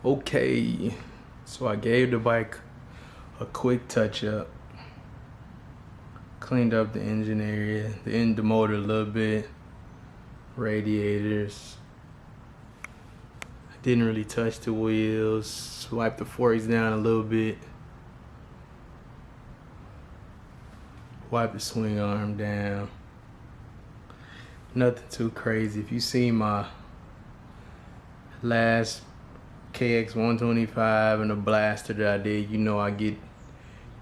Okay, so I gave the bike a quick touch up, cleaned up the engine area, the motor a little bit, radiators. Didn't really touch the wheels, swiped the forks down a little bit, wiped the swing arm down. Nothing too crazy. If you see my last KX125 and the blaster that I did, you know I get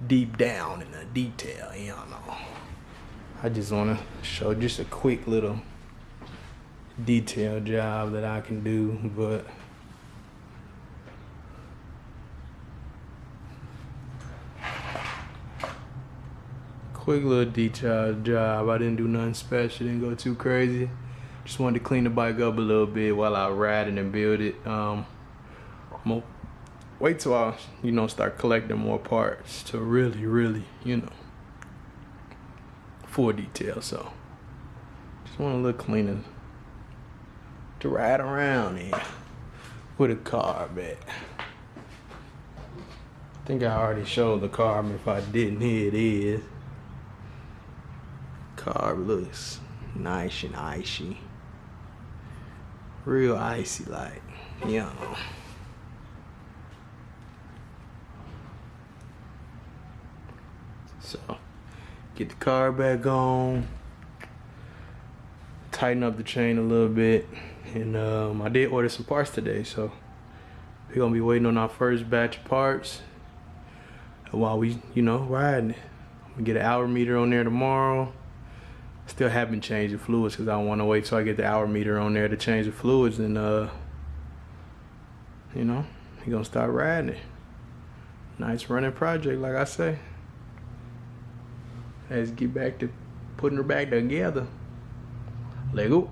deep down in the detail, you know. I just want to show just a quick little detail job that I can do, but quick little detail job. I didn't do nothing special, didn't go too crazy. Just wanted to clean the bike up a little bit while I ride it and build it. I'm gonna wait till I, start collecting more parts to really, full detail. So just want a little cleaner to ride around in with a carb at. I think I already showed the carb. If I didn't, here it is. Carb looks nice and icy. Real icy like, So, get the car back on, tighten up the chain a little bit, and I did order some parts today, so we're gonna be waiting on our first batch of parts. And while we, riding it, I'm gonna get an hour meter on there tomorrow. Still haven't changed the fluids because I want to wait till I get the hour meter on there to change the fluids, and we're gonna start riding it. Nice running project, like I say. Let's get back to putting her back together. Let go.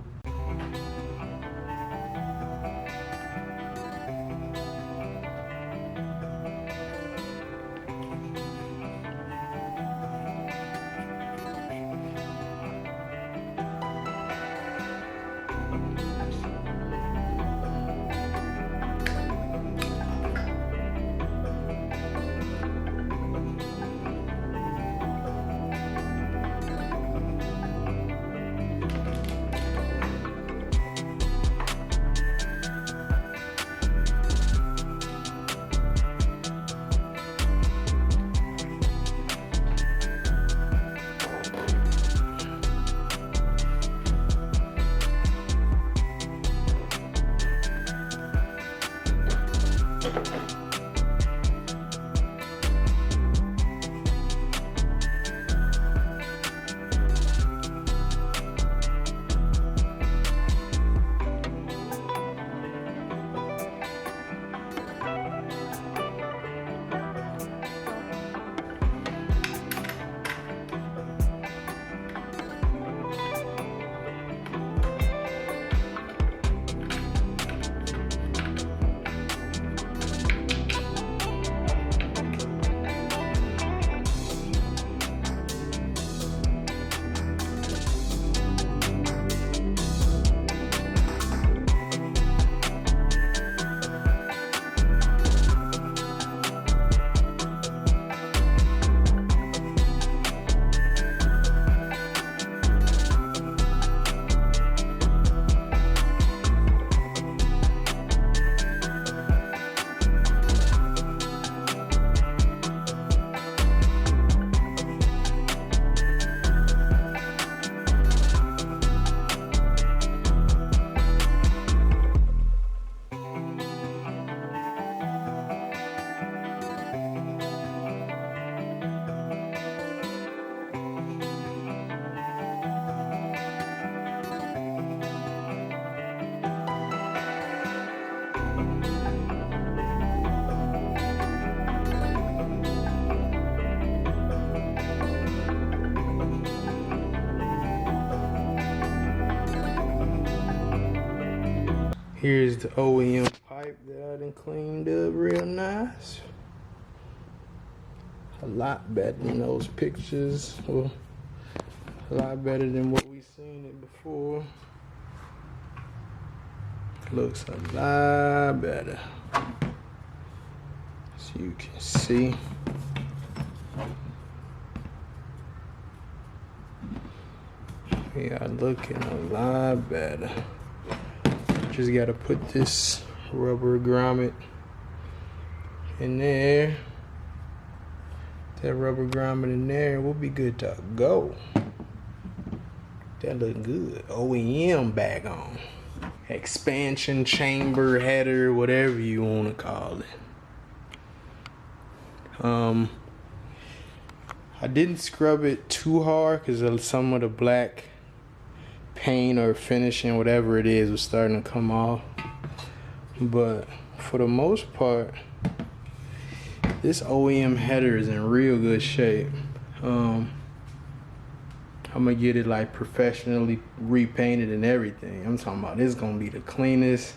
Here's the OEM pipe that I done cleaned up real nice. A lot better than those pictures. Well, a lot better than what we seen it before. Looks a lot better. as you can see. We are looking a lot better. Just gotta put this rubber grommet in there. That rubber grommet in there, we'll be good to go. That look good. OEM bag on. Expansion chamber header, whatever you want to call it. I didn't scrub it too hard because some of the black paint or finishing, whatever it is, was starting to come off. But for the most part, this OEM header is in real good shape. I'm gonna get it like professionally repainted and everything. I'm talking about this is gonna be the cleanest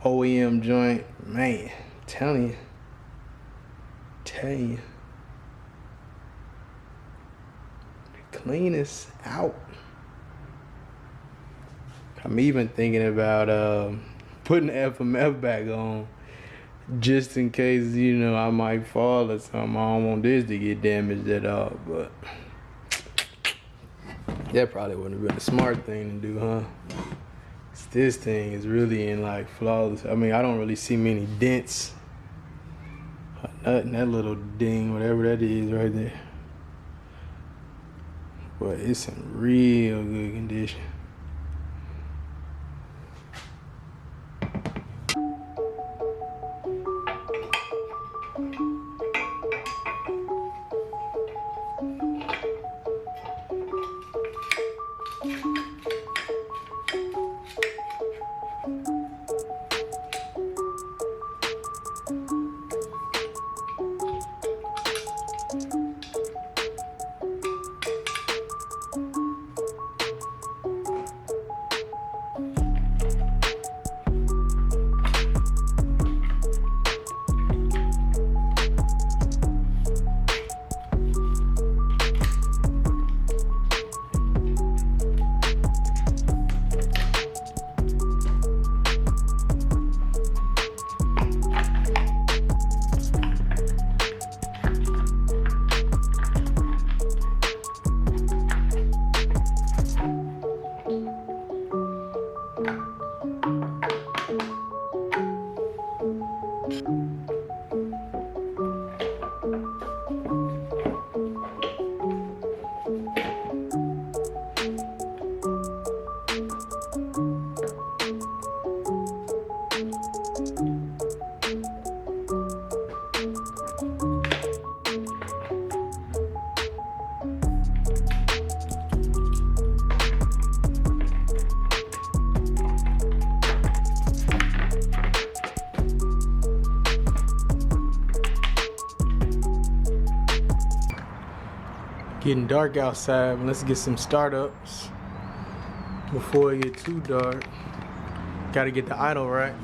OEM joint, man. Telling you, the cleanest out. I'm even thinking about putting the FMF back on, just in case, you know, I might fall or something. I don't want this to get damaged at all, but that probably wouldn't have been a smart thing to do, huh? 'Cause this thing is really in like flawless. I mean, I don't really see many dents or nothing. That little ding, whatever that is right there. But it's in real good condition. Getting dark outside, but let's get some startups before it gets too dark. Gotta get the idle right.